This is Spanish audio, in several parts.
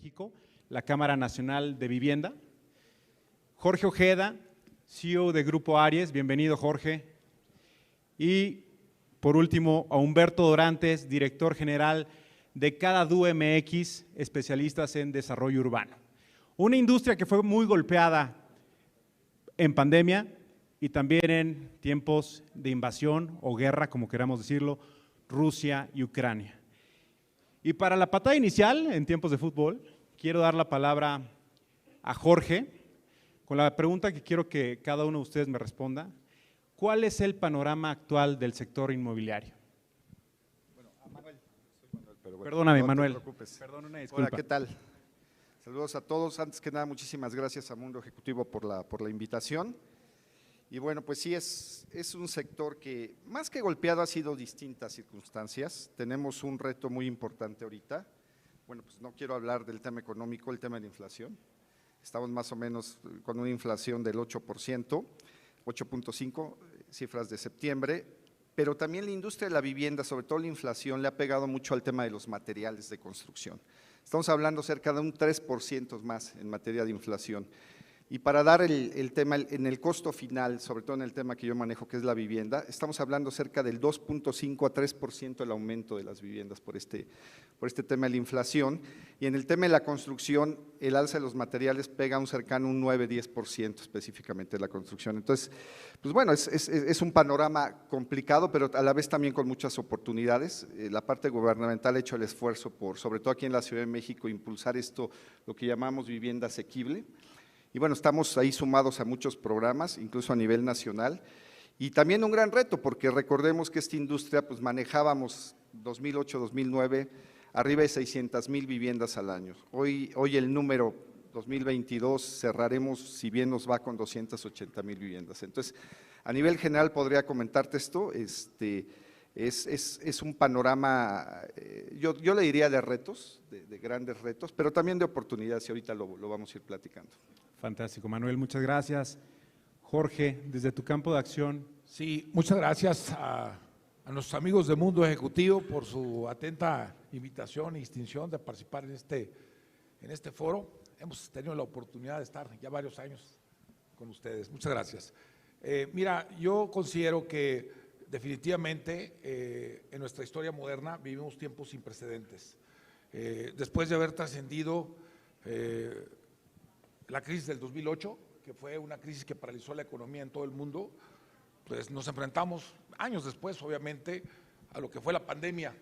México, la Cámara Nacional de Vivienda. Jorge Ojeda, CEO de Grupo Aries, bienvenido Jorge. Y por último, a Humberto Dorantes, director general de CADADU MX, especialistas en desarrollo urbano. Una industria que fue muy golpeada en pandemia y también en tiempos de invasión o guerra, como queramos decirlo, Rusia y Ucrania. Y para la patada inicial, en tiempos de fútbol, quiero dar la palabra a Jorge, con la pregunta que quiero que cada uno de ustedes me responda. ¿Cuál es el panorama actual del sector inmobiliario? Bueno, a Manuel. Soy Manuel, pero bueno, Perdóname, no Manuel. te preocupes. Perdón, una disculpa. Hola, ¿qué tal? Saludos a todos. Antes que nada, muchísimas gracias a Mundo Ejecutivo por la invitación. Y bueno, pues sí, es un sector que más que golpeado ha sido distintas circunstancias. Tenemos un reto muy importante ahorita. Bueno, pues no quiero hablar del tema económico, el tema de la inflación. Estamos más o menos con una inflación del 8%, 8.5%, cifras de septiembre, pero también la industria de la vivienda, sobre todo la inflación, le ha pegado mucho al tema de los materiales de construcción. Estamos hablando cerca de un 3% más en materia de inflación. Y para dar el tema en el costo final, sobre todo en el tema que yo manejo, que es la vivienda, estamos hablando cerca del 2.5 a 3% el aumento de las viviendas por este tema de la inflación. Y en el tema de la construcción, el alza de los materiales pega un cercano un 9-10% específicamente de la construcción. Entonces, pues bueno, es un panorama complicado, pero a la vez también con muchas oportunidades. La parte gubernamental ha hecho el esfuerzo por, sobre todo aquí en la Ciudad de México, impulsar esto, lo que llamamos vivienda asequible. Y bueno, estamos ahí sumados a muchos programas, incluso a nivel nacional, y también un gran reto, porque recordemos que esta industria, pues manejábamos 2008-2009 arriba de 600,000 viviendas al año. Hoy el número 2022 cerraremos, si bien nos va, con 280,000 viviendas. Entonces, a nivel general podría comentarte esto, es un panorama, yo le diría de retos, de grandes retos, pero también de oportunidades, y ahorita lo vamos a ir platicando. Fantástico, Manuel, muchas gracias. Jorge, desde tu campo de acción. Sí, muchas gracias a nuestros amigos de Mundo Ejecutivo por su atenta invitación e distinción de participar en este foro. Hemos tenido la oportunidad de estar ya varios años con ustedes. Muchas gracias. Mira, yo considero que definitivamente en nuestra historia moderna vivimos tiempos sin precedentes. Después de haber trascendido la crisis del 2008, que fue una crisis que paralizó la economía en todo el mundo, pues nos enfrentamos años después, obviamente, a lo que fue la pandemia.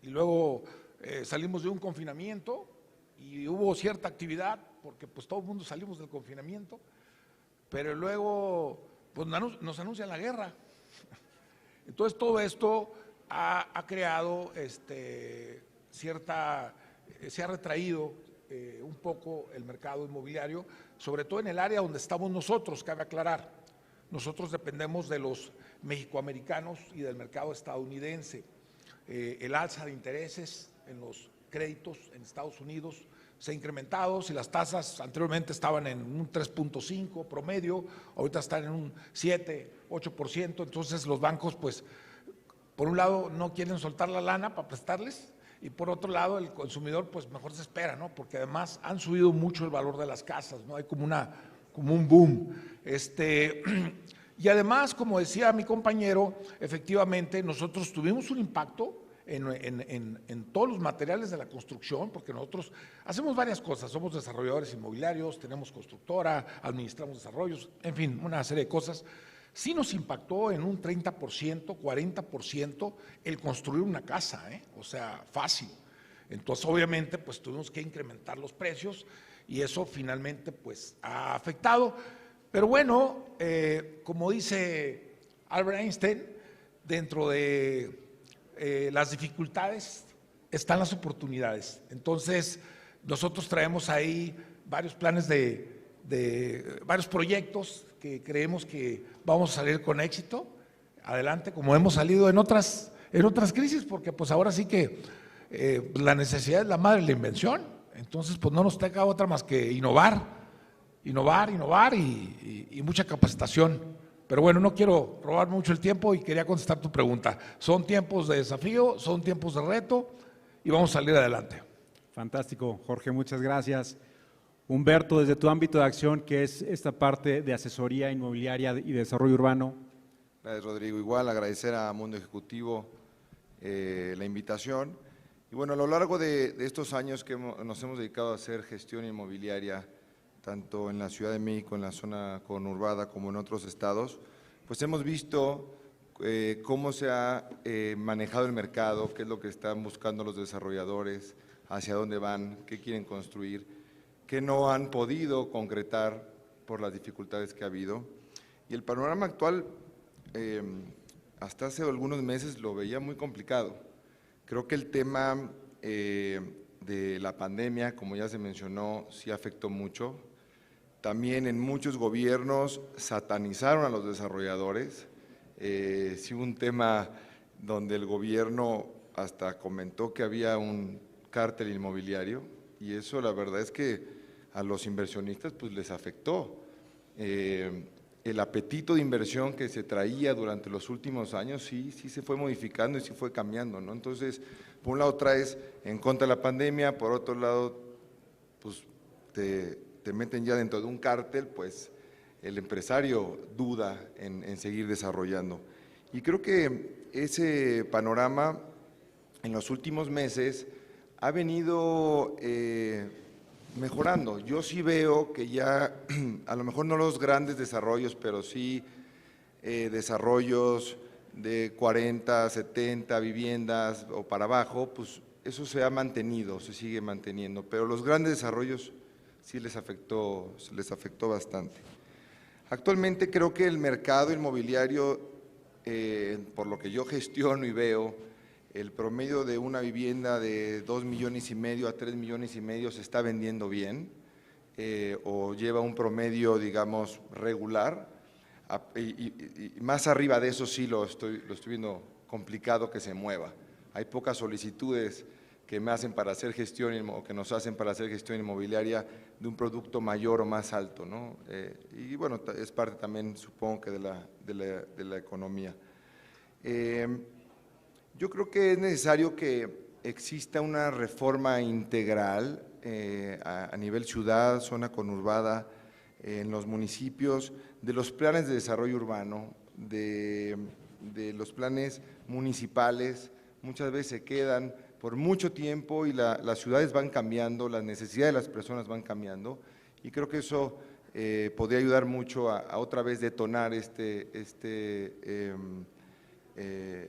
Y luego salimos de un confinamiento y hubo cierta actividad, porque pues todo el mundo salimos del confinamiento, pero luego pues, nos anuncian la guerra. Entonces todo esto ha creado se ha retraído un poco el mercado inmobiliario, sobre todo en el área donde estamos nosotros, cabe aclarar. Nosotros dependemos de los mexicoamericanos y del mercado estadounidense. El alza de intereses en los créditos en Estados Unidos se ha incrementado. Si las tasas anteriormente estaban en un 3.5 promedio, ahorita están en un 7-8%, entonces los bancos pues por un lado no quieren soltar la lana para prestarles, y por otro lado el consumidor pues mejor se espera, ¿no? Porque además han subido mucho el valor de las casas, ¿no? Hay como un boom. Y además, como decía mi compañero, efectivamente nosotros tuvimos un impacto en todos los materiales de la construcción, porque nosotros hacemos varias cosas, somos desarrolladores inmobiliarios, tenemos constructora, administramos desarrollos, en fin, una serie de cosas. Sí nos impactó en un 30%, 40% el construir una casa, o sea, fácil. Entonces, obviamente, pues tuvimos que incrementar los precios y eso finalmente pues ha afectado. Pero bueno, como dice Albert Einstein, dentro de las dificultades están las oportunidades. Entonces, nosotros traemos ahí varios planes varios proyectos que creemos que vamos a salir con éxito adelante, como hemos salido en otras crisis, porque pues ahora sí que la necesidad es la madre de la invención. Entonces pues no nos toca otra más que innovar y mucha capacitación. Pero bueno, no quiero robar mucho el tiempo y quería contestar tu pregunta. Son tiempos de desafío, son tiempos de reto y vamos a salir adelante. Fantástico, Jorge, muchas gracias. Humberto, desde tu ámbito de acción, que es esta parte de asesoría inmobiliaria y desarrollo urbano. Gracias, Rodrigo. Igual agradecer a Mundo Ejecutivo la invitación. Y bueno, a lo largo de estos años que nos hemos dedicado a hacer gestión inmobiliaria, tanto en la Ciudad de México, en la zona conurbada, como en otros estados, pues hemos visto cómo se ha manejado el mercado, qué es lo que están buscando los desarrolladores, hacia dónde van, qué quieren construir, qué no han podido concretar por las dificultades que ha habido. Y el panorama actual, hasta hace algunos meses lo veía muy complicado. Creo que el tema de la pandemia, como ya se mencionó, sí afectó mucho. También en muchos gobiernos satanizaron a los desarrolladores. Sí hubo un tema donde el gobierno hasta comentó que había un cártel inmobiliario y eso la verdad es que a los inversionistas pues les afectó. El apetito de inversión que se traía durante los últimos años sí se fue modificando y sí fue cambiando, ¿no? Entonces, por un lado traes en contra de la pandemia, por otro lado, pues te meten ya dentro de un cártel, pues el empresario duda en seguir desarrollando. Y creo que ese panorama en los últimos meses ha venido mejorando. Yo sí veo que ya, a lo mejor no los grandes desarrollos, pero sí desarrollos de 40, 70 viviendas o para abajo, pues eso se ha mantenido, se sigue manteniendo, pero los grandes desarrollos sí les afectó bastante. Actualmente creo que el mercado inmobiliario, por lo que yo gestiono y veo, el promedio de una vivienda de 2,5 millones a 3,5 millones se está vendiendo bien, o lleva un promedio, digamos, regular, y más arriba de eso sí lo estoy viendo complicado que se mueva. Hay pocas solicitudes que me hacen para hacer gestión o que nos hacen para hacer gestión inmobiliaria de un producto mayor o más alto, ¿no? Y bueno, es parte también, supongo que de la economía. Yo creo que es necesario que exista una reforma integral a nivel ciudad, zona conurbada, en los municipios, de los planes de desarrollo urbano, de los planes municipales. Muchas veces se quedan por mucho tiempo y las ciudades van cambiando, las necesidades de las personas van cambiando, y creo que eso podría ayudar mucho a otra vez detonar este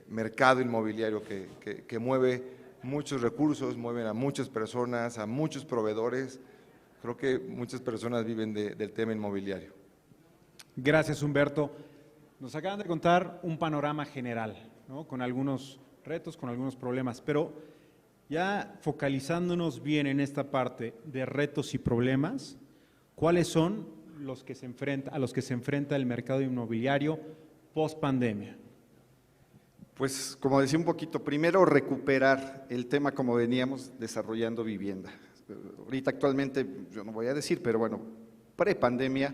mercado inmobiliario que mueve muchos recursos, mueven a muchas personas, a muchos proveedores. Creo que muchas personas viven del tema inmobiliario. Gracias, Humberto. Nos acaban de contar un panorama general, ¿no? Con algunos retos, con algunos problemas, pero ya focalizándonos bien en esta parte de retos y problemas, ¿cuáles son a los que se enfrenta el mercado inmobiliario post pandemia? Pues, como decía un poquito, primero recuperar el tema como veníamos desarrollando vivienda. Ahorita actualmente, yo no voy a decir, pero bueno, pre-pandemia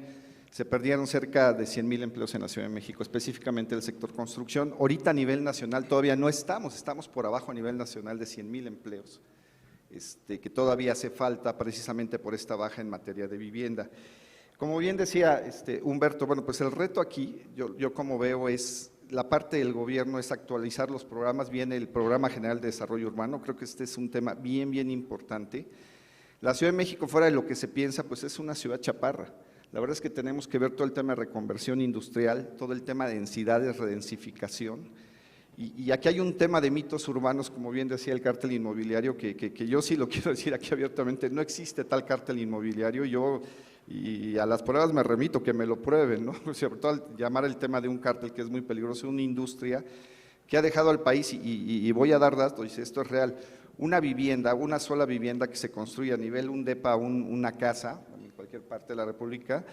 se perdieron cerca de 100,000 empleos en la Ciudad de México, específicamente el sector construcción. Ahorita a nivel nacional todavía no estamos por abajo a nivel nacional de 100,000 empleos, que todavía hace falta precisamente por esta baja en materia de vivienda. Como bien decía Humberto, bueno, pues el reto aquí, yo como veo es, la parte del gobierno es actualizar los programas, viene el Programa General de Desarrollo Urbano, creo que este es un tema bien importante. La Ciudad de México, fuera de lo que se piensa, pues es una ciudad chaparra. La verdad es que tenemos que ver todo el tema de reconversión industrial, todo el tema de densidades, redensificación. Y aquí hay un tema de mitos urbanos, como bien decía el cártel inmobiliario, que yo sí lo quiero decir aquí abiertamente, no existe tal cártel inmobiliario. Y a las pruebas me remito, que me lo prueben, ¿no? Sobre todo al llamar el tema de un cártel, que es muy peligroso, una industria que ha dejado al país, y voy a dar datos, dice, esto es real, una sola vivienda que se construye a nivel un depa, una casa, en cualquier parte de la República,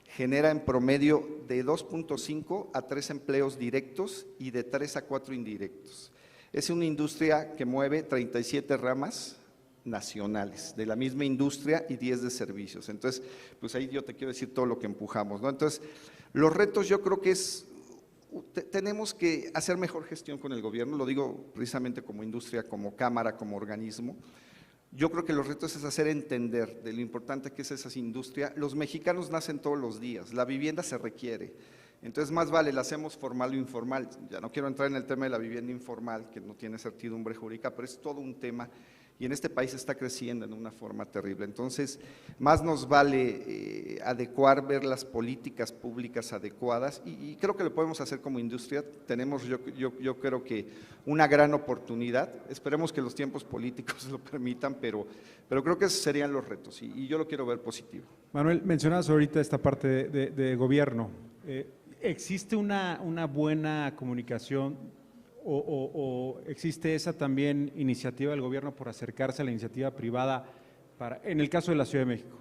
genera en promedio de 2,5 a 3 empleos directos y de 3 a 4 indirectos. Es una industria que mueve 37 ramas nacionales de la misma industria y 10 de servicios. Entonces, pues ahí yo te quiero decir todo lo que empujamos, ¿no? Entonces, los retos yo creo que tenemos que hacer mejor gestión con el gobierno, lo digo precisamente como industria, como cámara, como organismo. Yo creo que los retos es hacer entender de lo importante que es esa industria. Los mexicanos nacen todos los días, la vivienda se requiere. Entonces, más vale la hacemos formal o informal. Ya no quiero entrar en el tema de la vivienda informal, que no tiene certidumbre jurídica, pero es todo un tema y en este país está creciendo en una forma terrible. Entonces, más nos vale adecuar, ver las políticas públicas adecuadas y creo que lo podemos hacer como industria. Tenemos, yo creo que una gran oportunidad. Esperemos que los tiempos políticos lo permitan, pero creo que esos serían los retos y yo lo quiero ver positivo. Manuel, mencionabas ahorita esta parte de gobierno. ¿Existe una buena comunicación o existe esa también iniciativa del gobierno por acercarse a la iniciativa privada en el caso de la Ciudad de México,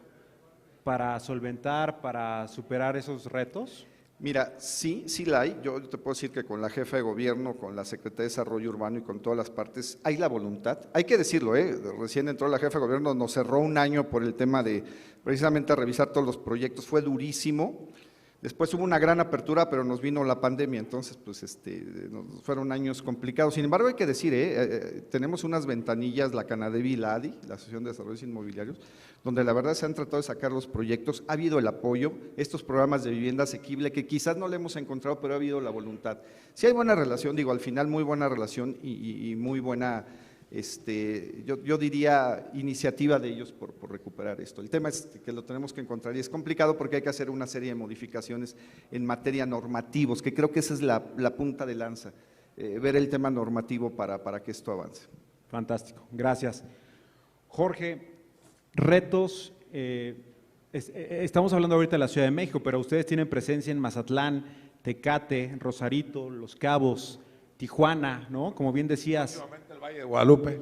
para solventar, para superar esos retos? Mira, sí la hay. Yo te puedo decir que con la jefa de gobierno, con la Secretaría de Desarrollo Urbano y con todas las partes, hay la voluntad. Hay que decirlo, recién entró la jefa de gobierno, nos cerró un año por el tema de precisamente revisar todos los proyectos, fue durísimo. Después hubo una gran apertura, pero nos vino la pandemia, entonces pues fueron años complicados. Sin embargo, hay que decir, tenemos unas ventanillas, la Canadevi y la ADI, la Asociación de Desarrollos Inmobiliarios, donde la verdad se han tratado de sacar los proyectos, ha habido el apoyo, estos programas de vivienda asequible, que quizás no le hemos encontrado, pero ha habido la voluntad. Sí hay buena relación, digo, al final muy buena relación y muy buena… yo diría iniciativa de ellos por recuperar esto. El tema es que lo tenemos que encontrar y es complicado porque hay que hacer una serie de modificaciones en materia normativos, que creo que esa es la punta de lanza, ver el tema normativo para que esto avance. Fantástico, gracias. Jorge, retos, estamos hablando ahorita de la Ciudad de México, pero ustedes tienen presencia en Mazatlán, Tecate, Rosarito, Los Cabos, Tijuana, ¿no? Como bien decías. El Valle de Guadalupe.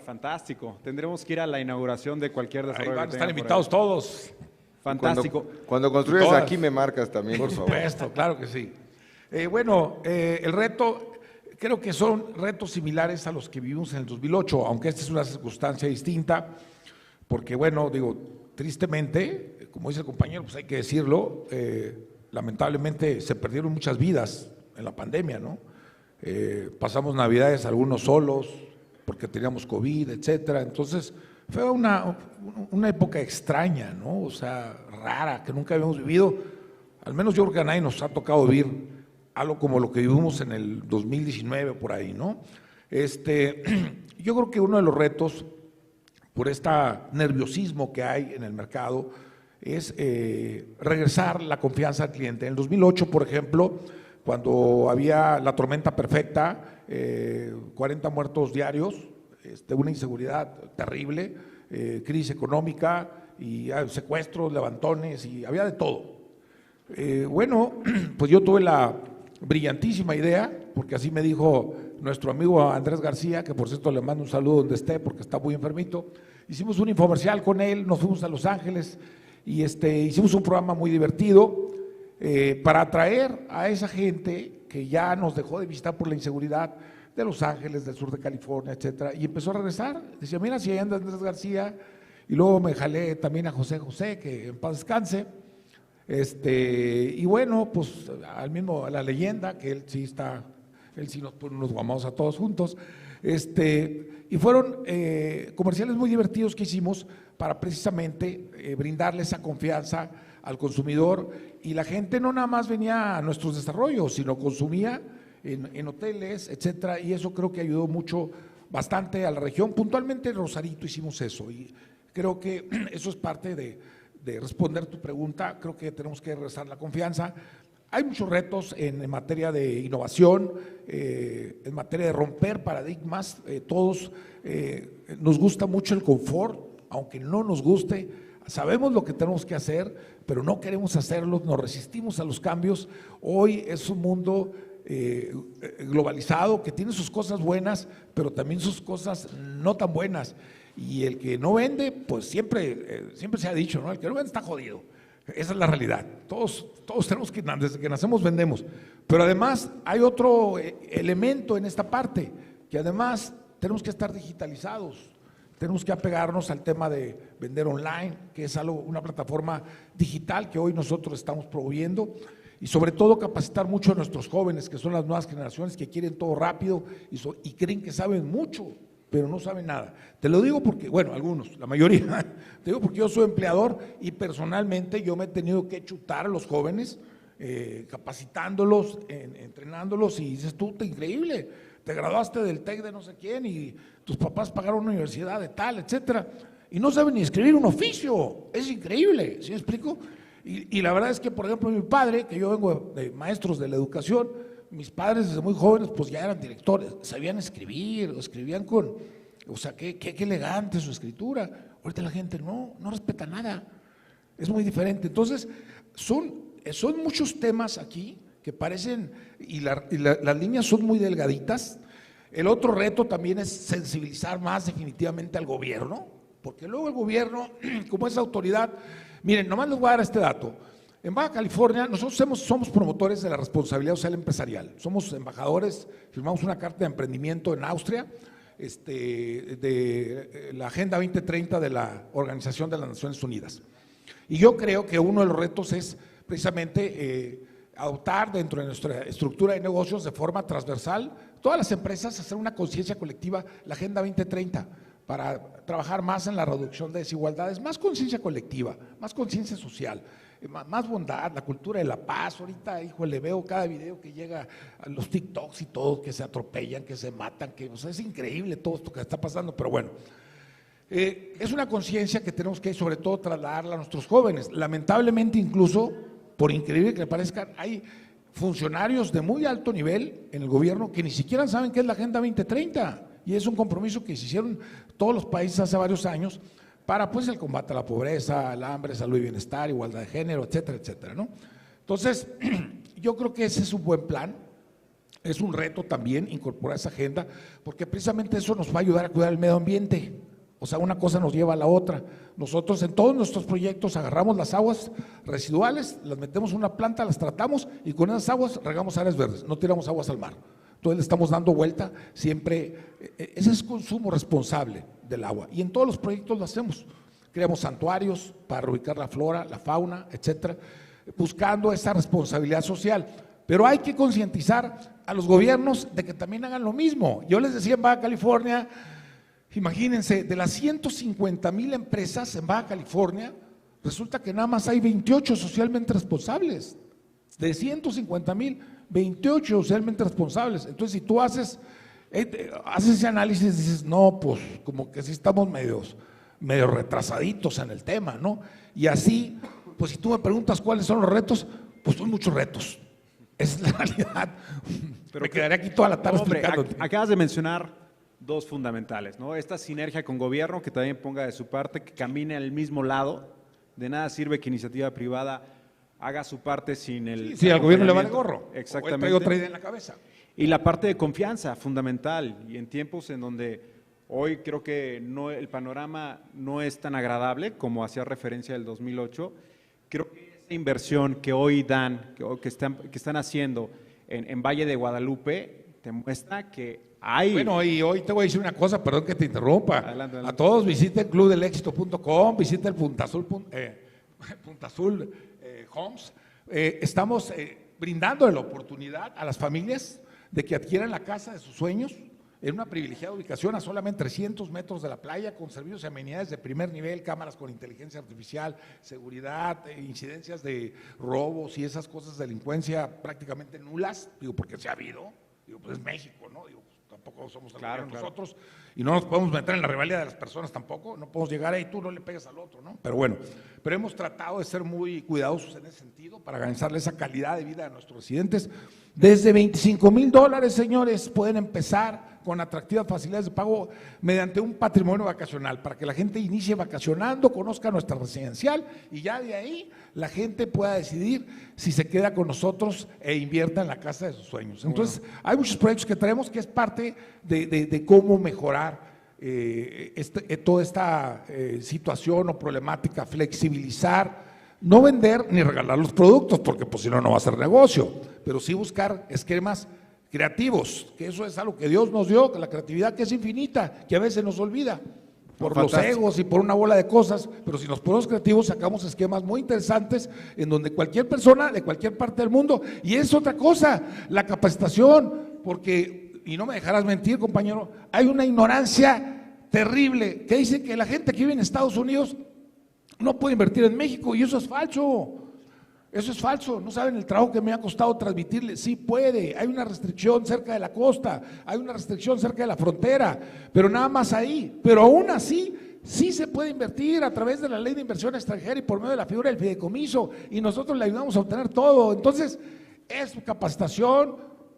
Fantástico. Tendremos que ir a la inauguración de cualquier desarrollo. Ahí van a estar invitados todos. Fantástico. Cuando construyas aquí me marcas también, por favor. Por supuesto, claro que sí. El reto, creo que son retos similares a los que vivimos en el 2008, aunque esta es una circunstancia distinta, porque tristemente, como dice el compañero, pues hay que decirlo, lamentablemente se perdieron muchas vidas en la pandemia, ¿no? Pasamos Navidades algunos solos porque teníamos COVID, etcétera. Entonces fue una época extraña, ¿no? O sea, rara, que nunca habíamos vivido. Al menos yo creo que a nadie nos ha tocado vivir algo como lo que vivimos en el 2019 por ahí, ¿no? Yo creo que uno de los retos por este nerviosismo que hay en el mercado es regresar la confianza al cliente. En el 2008, por ejemplo, cuando había la tormenta perfecta, 40 muertos diarios, una inseguridad terrible, crisis económica y secuestros, levantones y había de todo. Pues yo tuve la brillantísima idea, porque así me dijo nuestro amigo Andrés García, que por cierto le mando un saludo donde esté porque está muy enfermito. Hicimos un infomercial con él, nos fuimos a Los Ángeles y hicimos un programa muy divertido, para atraer a esa gente que ya nos dejó de visitar por la inseguridad de Los Ángeles, del sur de California, etcétera, y empezó a regresar. Decía, mira, si ahí anda Andrés García, y luego me jalé también a José José, que en paz descanse, y pues a la leyenda, que él sí nos pone unos guamados a todos juntos, y fueron comerciales muy divertidos que hicimos para precisamente brindarle esa confianza al consumidor, y la gente no nada más venía a nuestros desarrollos, sino consumía en hoteles, etcétera, y eso creo que ayudó bastante a la región. Puntualmente en Rosarito hicimos eso, y creo que eso es parte de responder tu pregunta. Creo que tenemos que regresar la confianza. Hay muchos retos en materia de innovación, en materia de romper paradigmas. Todos nos gusta mucho el confort, aunque no nos guste. Sabemos lo que tenemos que hacer, pero no queremos hacerlo, nos resistimos a los cambios. Hoy es un mundo globalizado que tiene sus cosas buenas, pero también sus cosas no tan buenas. Y el que no vende, pues siempre se ha dicho, ¿no? El que no vende está jodido. Esa es la realidad. Todos tenemos que, desde que nacemos vendemos. Pero además hay otro elemento en esta parte, que además tenemos que estar digitalizados. Tenemos que apegarnos al tema de vender online, que es una plataforma digital que hoy nosotros estamos promoviendo, y sobre todo capacitar mucho a nuestros jóvenes, que son las nuevas generaciones que quieren todo rápido y creen que saben mucho, pero no saben nada. Te lo digo porque, bueno, algunos, la mayoría, te digo porque yo soy empleador y personalmente yo me he tenido que chutar a los jóvenes, capacitándolos, entrenándolos, y dices tú, increíble, te graduaste del TEC de no sé quién y tus papás pagaron una universidad de tal, etcétera, y no saben ni escribir un oficio, es increíble, ¿sí me explico? Y la verdad es que, por ejemplo, mi padre, que yo vengo de maestros de la educación, mis padres desde muy jóvenes pues ya eran directores, sabían escribir, escribían con, o sea, qué elegante su escritura. Ahorita la gente no respeta nada, es muy diferente. Entonces, son muchos temas aquí que parecen, y las líneas son muy delgaditas. El otro reto también es sensibilizar más definitivamente al gobierno, porque luego el gobierno, como es autoridad, miren, nomás les voy a dar este dato. En Baja California, nosotros somos promotores de la responsabilidad social empresarial, somos embajadores, firmamos una carta de emprendimiento en Austria, de la Agenda 2030 de la Organización de las Naciones Unidas. Y yo creo que uno de los retos es precisamente adoptar dentro de nuestra estructura de negocios de forma transversal, todas las empresas hacer una conciencia colectiva, la Agenda 2030, para trabajar más en la reducción de desigualdades, más conciencia colectiva, más conciencia social, más bondad, la cultura de la paz. Ahorita, híjole, veo cada video que llega a los TikToks y todo, que se atropellan, que se matan, que, o sea, es increíble todo esto que está pasando, pero bueno. Es una conciencia que tenemos que, sobre todo, trasladarla a nuestros jóvenes. Lamentablemente, incluso, por increíble que le parezca, hay funcionarios de muy alto nivel en el gobierno que ni siquiera saben qué es la Agenda 2030, y es un compromiso que se hicieron todos los países hace varios años para pues el combate a la pobreza, al hambre, salud y bienestar, igualdad de género, etcétera, etcétera, ¿no? Entonces, yo creo que ese es un buen plan. Es un reto también incorporar esa agenda, porque precisamente eso nos va a ayudar a cuidar el medio ambiente. O sea, una cosa nos lleva a la otra. Nosotros en todos nuestros proyectos agarramos las aguas residuales, las metemos en una planta, las tratamos y con esas aguas regamos áreas verdes, no tiramos aguas al mar. Entonces le estamos dando vuelta siempre, ese es consumo responsable del agua, y en todos los proyectos lo hacemos. Creamos santuarios para ubicar la flora, la fauna, etcétera, buscando esa responsabilidad social. Pero hay que concientizar a los gobiernos de que también hagan lo mismo. Yo les decía en Baja California, imagínense, de las 150,000 empresas en Baja California, resulta que nada más hay 28 socialmente responsables. De 150,000, 28 socialmente responsables. Entonces, si tú haces ese análisis, dices, no, pues como que sí estamos medio retrasaditos en el tema, ¿no? Y así, pues si tú me preguntas cuáles son los retos, pues son muchos retos. Esa es la realidad. Pero me quedaré aquí toda la tarde explicándote. Acabas de mencionar dos fundamentales, ¿no? Esta sinergia con gobierno, que también ponga de su parte, que camine al mismo lado. De nada sirve que iniciativa privada haga su parte sin el… Sí, al gobierno le vale gorro. Exactamente. O traigo otra idea en la cabeza. Y la parte de confianza, fundamental. Y en tiempos en donde hoy creo que el panorama no es tan agradable como hacía referencia del 2008, creo que esa inversión que hoy dan, que están haciendo en Valle de Guadalupe, te muestra que hay… Bueno, y hoy te voy a decir una cosa, perdón que te interrumpa. Adelante. A todos visiten clubdelexito.com, visiten el Punta Azul Homes. Estamos brindando la oportunidad a las familias de que adquieran la casa de sus sueños en una privilegiada ubicación a solamente 300 metros de la playa, con servicios y amenidades de primer nivel, cámaras con inteligencia artificial, seguridad, incidencias de robos y esas cosas de delincuencia prácticamente nulas, digo, porque se ha habido, digo, pues es México, ¿no? Digo, tampoco somos claro. Nosotros, y no nos podemos meter en la rivalidad de las personas tampoco, no podemos llegar ahí, tú no le pegas al otro, ¿no? Pero bueno, pero hemos tratado de ser muy cuidadosos en ese sentido para garantizarle esa calidad de vida a nuestros residentes. Desde $25,000, señores, pueden empezar con atractivas facilidades de pago mediante un patrimonio vacacional, para que la gente inicie vacacionando, conozca nuestra residencial y ya de ahí la gente pueda decidir si se queda con nosotros e invierta en la casa de sus sueños. Entonces, hay muchos proyectos que traemos que es parte de cómo mejorar toda esta situación o problemática, flexibilizar, no vender ni regalar los productos, porque pues si no, no va a ser negocio, pero sí buscar esquemas creativos, que eso es algo que Dios nos dio, que la creatividad que es infinita, que a veces nos olvida por los egos y por una bola de cosas, pero si nos ponemos creativos sacamos esquemas muy interesantes en donde cualquier persona de cualquier parte del mundo, y es otra cosa, la capacitación, porque y no me dejarás mentir, compañero, hay una ignorancia terrible que dice que la gente que vive en Estados Unidos no puede invertir en México, y eso es falso. Eso es falso, no saben el trabajo que me ha costado transmitirle. Sí puede, hay una restricción cerca de la costa, hay una restricción cerca de la frontera, pero nada más ahí. Pero aún así, sí se puede invertir a través de la ley de inversión extranjera y por medio de la figura del fideicomiso, y nosotros le ayudamos a obtener todo. Entonces, es capacitación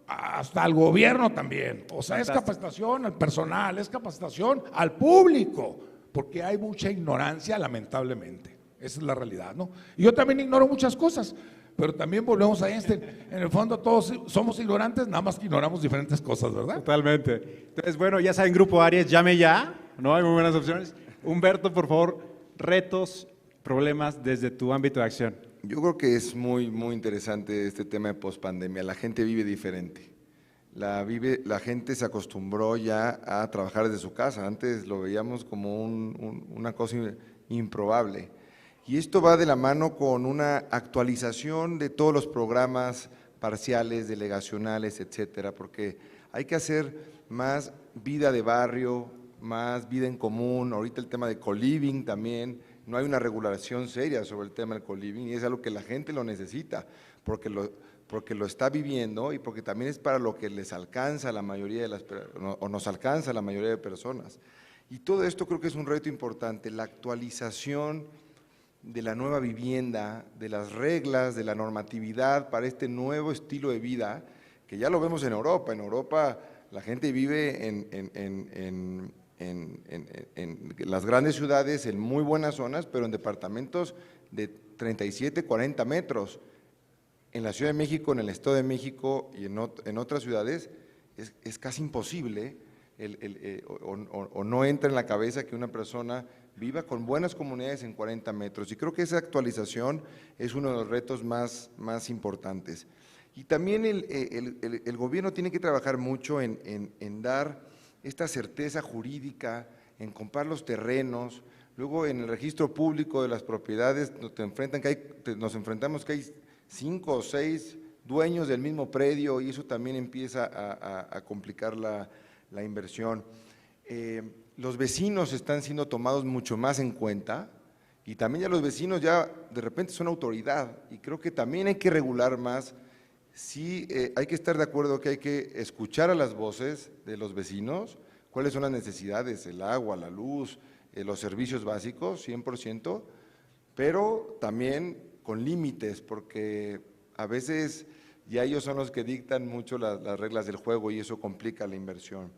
hasta al gobierno también, o sea, es capacitación al personal, es capacitación al público, porque hay mucha ignorancia, lamentablemente. Esa es la realidad, ¿no? Y yo también ignoro muchas cosas, pero también volvemos a Einstein. En el fondo todos somos ignorantes, nada más que ignoramos diferentes cosas, ¿verdad? Totalmente. Entonces, bueno, ya saben, Grupo Aries, llame ya, ¿no? Hay muy buenas opciones. Humberto, por favor, retos, problemas desde tu ámbito de acción. Yo creo que es muy interesante este tema de pospandemia. La gente vive diferente. La gente se acostumbró ya a trabajar desde su casa. Antes lo veíamos como una cosa improbable. Y esto va de la mano con una actualización de todos los programas parciales, delegacionales, etcétera, porque hay que hacer más vida de barrio, más vida en común. Ahorita el tema de co-living también, no hay una regulación seria sobre el tema del co-living y es algo que la gente lo necesita, porque lo está viviendo y porque también es para lo que les alcanza a la mayoría de o nos alcanza a la mayoría de personas. Y todo esto creo que es un reto importante, la actualización de la nueva vivienda, de las reglas, de la normatividad para este nuevo estilo de vida, que ya lo vemos en Europa. En Europa la gente vive en las grandes ciudades, en muy buenas zonas, pero en departamentos de 37, 40 metros. En la Ciudad de México, en el Estado de México y en otras ciudades es casi imposible o no entra en la cabeza que una persona viva con buenas comunidades en 40 metros. Y creo que esa actualización es uno de los retos más importantes. Y también el gobierno tiene que trabajar mucho en dar esta certeza jurídica, en comprar los terrenos. Luego en el registro público de las propiedades nos enfrentamos que hay 5 o 6 dueños del mismo predio y eso también empieza a complicar la inversión. Los vecinos están siendo tomados mucho más en cuenta y también ya los vecinos ya de repente son autoridad y creo que también hay que regular más. Sí, hay que estar de acuerdo que hay que escuchar a las voces de los vecinos, cuáles son las necesidades, el agua, la luz, los servicios básicos, 100%, pero también con límites, porque a veces ya ellos son los que dictan mucho las reglas del juego y eso complica la inversión.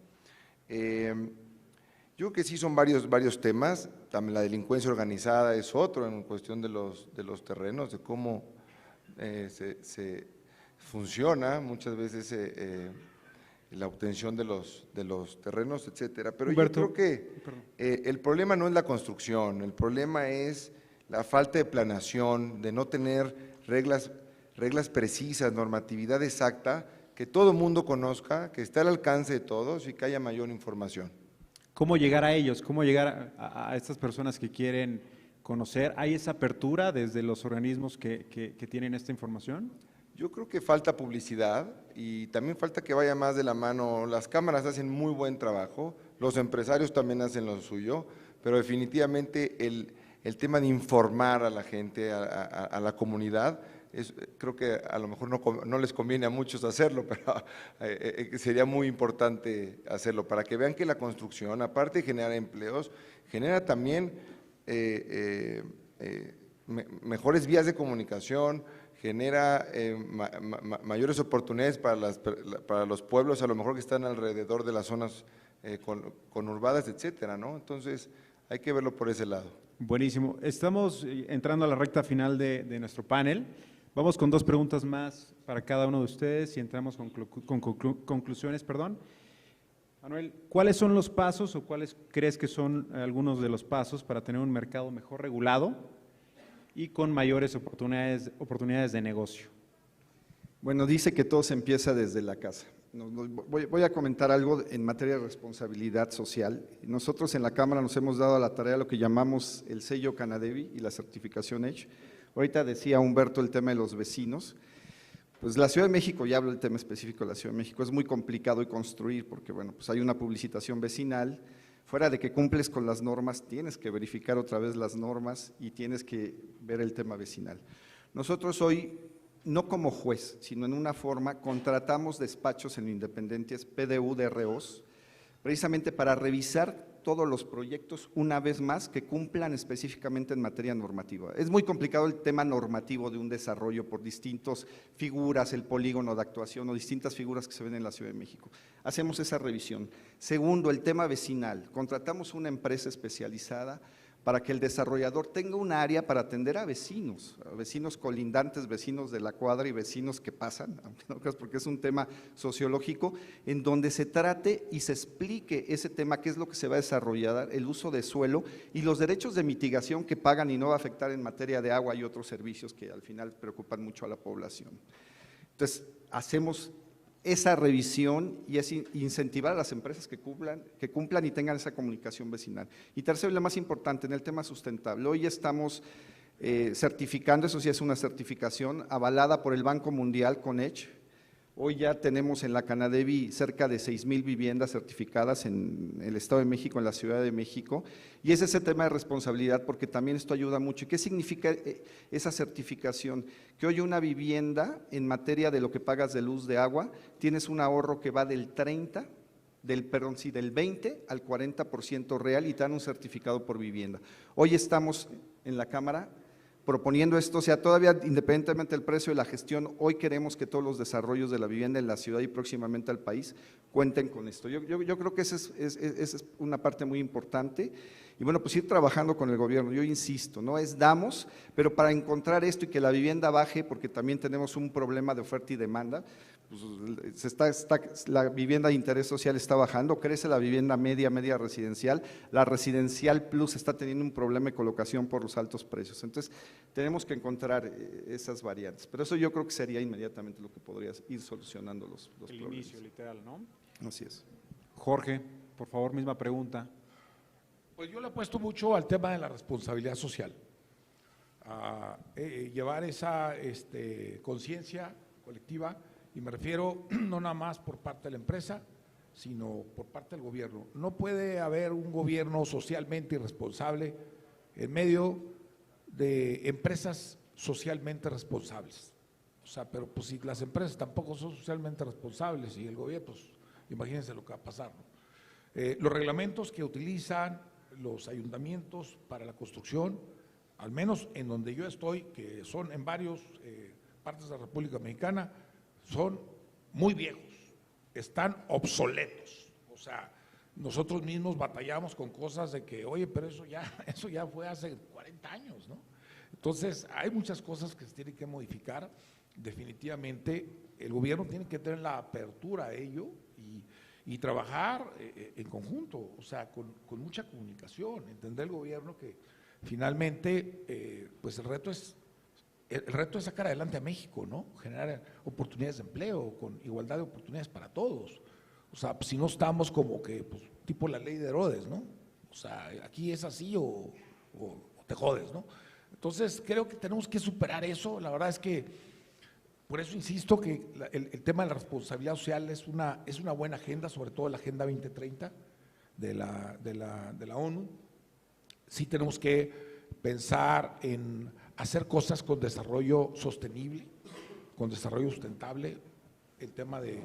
Yo creo que sí son varios temas, también la delincuencia organizada es otro en cuestión de los terrenos, de cómo se funciona muchas veces la obtención de los terrenos, etcétera. Pero Humberto, yo creo que el problema no es la construcción, el problema es la falta de planeación, de no tener reglas precisas, normatividad exacta, que todo el mundo conozca, que esté al alcance de todos y que haya mayor información. ¿Cómo llegar a ellos? ¿Cómo llegar a estas personas que quieren conocer? ¿Hay esa apertura desde los organismos que tienen esta información? Yo creo que falta publicidad y también falta que vaya más de la mano. Las cámaras hacen muy buen trabajo, los empresarios también hacen lo suyo, pero definitivamente el tema de informar a la gente, a la comunidad, creo que a lo mejor no les conviene a muchos hacerlo, pero sería muy importante hacerlo para que vean que la construcción, aparte de generar empleos, genera también mejores vías de comunicación, genera mayores oportunidades para los pueblos, a lo mejor que están alrededor de las zonas conurbadas, etcétera, ¿no? Entonces hay que verlo por ese lado. Buenísimo. Estamos entrando a la recta final de nuestro panel. Vamos con 2 preguntas más para cada uno de ustedes y entramos con conclusiones. Manuel, ¿cuáles son los pasos o cuáles crees que son algunos de los pasos para tener un mercado mejor regulado y con mayores oportunidades de negocio? Bueno, dice que todo se empieza desde la casa. Voy a comentar algo en materia de responsabilidad social. Nosotros en la Cámara nos hemos dado a la tarea lo que llamamos el sello Canadevi y la certificación EDGE. Ahorita decía Humberto el tema de los vecinos. Pues la Ciudad de México, ya hablo del tema específico de la Ciudad de México, es muy complicado de construir porque, bueno, pues hay una publicitación vecinal, fuera de que cumples con las normas, tienes que verificar otra vez las normas y tienes que ver el tema vecinal. Nosotros hoy, no como juez, sino en una forma, contratamos despachos en Independientes, PDU de ROs, precisamente para revisar todos los proyectos una vez más que cumplan específicamente en materia normativa. Es muy complicado el tema normativo de un desarrollo por distintas figuras, el polígono de actuación o distintas figuras que se ven en la Ciudad de México. Hacemos esa revisión. Segundo, el tema vecinal. Contratamos una empresa especializada para que el desarrollador tenga un área para atender a vecinos colindantes, vecinos de la cuadra y vecinos que pasan, aunque no creas, porque es un tema sociológico, en donde se trate y se explique ese tema, qué es lo que se va a desarrollar, el uso de suelo y los derechos de mitigación que pagan y no va a afectar en materia de agua y otros servicios que al final preocupan mucho a la población. Entonces, hacemos esa revisión y es incentivar a las empresas que cumplan y tengan esa comunicación vecinal. Y tercero, y lo más importante, en el tema sustentable, hoy estamos certificando, eso sí es una certificación avalada por el Banco Mundial con EDGE. Hoy ya tenemos en la Canadevi cerca de 6,000 viviendas certificadas en el Estado de México, en la Ciudad de México, y es ese tema de responsabilidad porque también esto ayuda mucho. ¿Y qué significa esa certificación? Que hoy una vivienda en materia de lo que pagas de luz, de agua, tienes un ahorro que va del 20 al 40% real y te dan un certificado por vivienda. Hoy estamos en la Cámara proponiendo esto, o sea, todavía independientemente del precio de la gestión, hoy queremos que todos los desarrollos de la vivienda en la ciudad y próximamente al país cuenten con esto. Yo creo que esa es una parte muy importante y bueno, pues ir trabajando con el gobierno, yo insisto, no es damos, pero para encontrar esto y que la vivienda baje, porque también tenemos un problema de oferta y demanda, pues la vivienda de interés social está bajando, crece la vivienda media residencial, la residencial plus está teniendo un problema de colocación por los altos precios, entonces tenemos que encontrar esas variantes, pero eso yo creo que sería inmediatamente lo que podría ir solucionando los problemas. El inicio, literal, ¿no? Así es. Jorge, por favor, misma pregunta. Pues yo le apuesto mucho al tema de la responsabilidad social, a llevar esa conciencia colectiva, y me refiero no nada más por parte de la empresa, sino por parte del gobierno. No puede haber un gobierno socialmente irresponsable en medio de empresas socialmente responsables. O sea, pero pues si las empresas tampoco son socialmente responsables y el gobierno, pues imagínense lo que va a pasar, ¿no? Los reglamentos que utilizan los ayuntamientos para la construcción, al menos en donde yo estoy, que son en varias partes de la República Mexicana, son muy viejos, están obsoletos. O sea, nosotros mismos batallamos con cosas de que, oye, pero eso ya fue hace 40 años, ¿no? Entonces, hay muchas cosas que se tienen que modificar. Definitivamente, el gobierno tiene que tener la apertura a ello y trabajar en conjunto, o sea, con mucha comunicación, entender el gobierno que finalmente, pues el reto es sacar adelante a México, ¿no? Generar oportunidades de empleo, con igualdad de oportunidades para todos. O sea, pues si no estamos como que, pues, tipo la ley de Herodes, ¿no? O sea, aquí es así o te jodes, ¿no? Entonces, creo que tenemos que superar eso. La verdad es que, por eso insisto que el tema de la responsabilidad social es una buena agenda, sobre todo la Agenda 2030 de la ONU. Sí tenemos que pensar en hacer cosas con desarrollo sostenible, con desarrollo sustentable, el tema de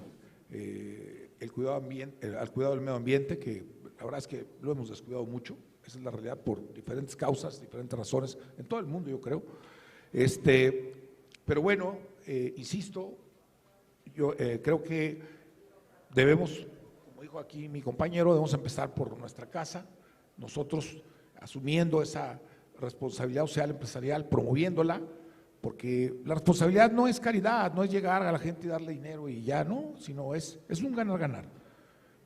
el cuidado del medio ambiente, que la verdad es que lo hemos descuidado mucho, esa es la realidad por diferentes causas, diferentes razones, en todo el mundo yo creo. Pero bueno, insisto, yo creo que debemos, como dijo aquí mi compañero, debemos empezar por nuestra casa, nosotros asumiendo esa responsabilidad social empresarial, promoviéndola, porque la responsabilidad no es caridad, no es llegar a la gente y darle dinero y ya, no, sino es un ganar-ganar.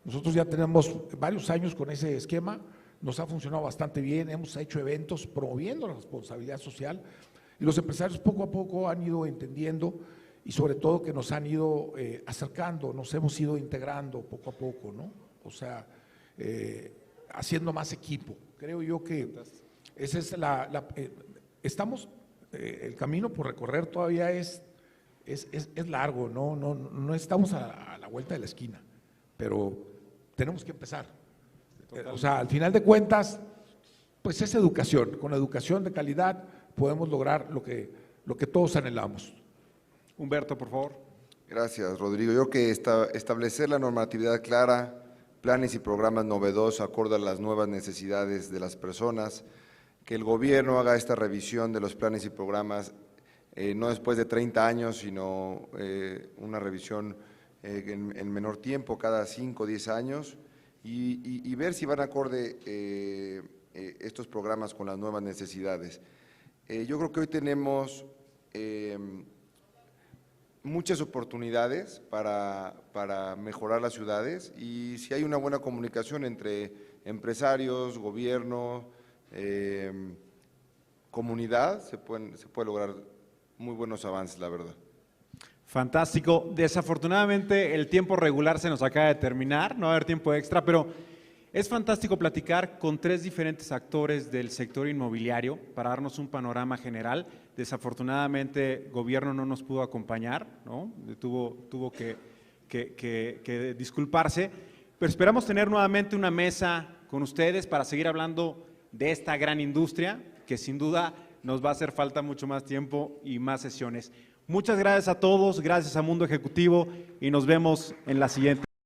Nosotros ya tenemos varios años con ese esquema, nos ha funcionado bastante bien, hemos hecho eventos promoviendo la responsabilidad social y los empresarios poco a poco han ido entendiendo y sobre todo que nos han ido acercando, nos hemos ido integrando poco a poco, ¿no? O sea, haciendo más equipo. Creo yo que esa es estamos, el camino por recorrer todavía es es largo, no estamos a la vuelta de la esquina, pero tenemos que empezar. O sea, al final de cuentas, pues es educación. Con educación de calidad podemos lograr lo que todos anhelamos. Humberto, por favor. Gracias, Rodrigo. Yo creo que establecer la normatividad clara, planes y programas novedosos acorde a las nuevas necesidades de las personas, que el gobierno haga esta revisión de los planes y programas no después de 30 años, sino una revisión en menor tiempo, cada 5 o 10 años, y ver si van acorde estos programas con las nuevas necesidades. Yo creo que hoy tenemos muchas oportunidades para mejorar las ciudades, y si hay una buena comunicación entre empresarios, gobierno, comunidad, se puede lograr muy buenos avances, la verdad. Fantástico. Desafortunadamente el tiempo regular se nos acaba de terminar, no va a haber tiempo extra, pero es fantástico platicar con 3 diferentes actores del sector inmobiliario para darnos un panorama general. Desafortunadamente el gobierno no nos pudo acompañar, ¿no? Tuvo que disculparse, pero esperamos tener nuevamente una mesa con ustedes para seguir hablando de esta gran industria que sin duda nos va a hacer falta mucho más tiempo y más sesiones. Muchas gracias a todos, gracias a Mundo Ejecutivo y nos vemos en la siguiente.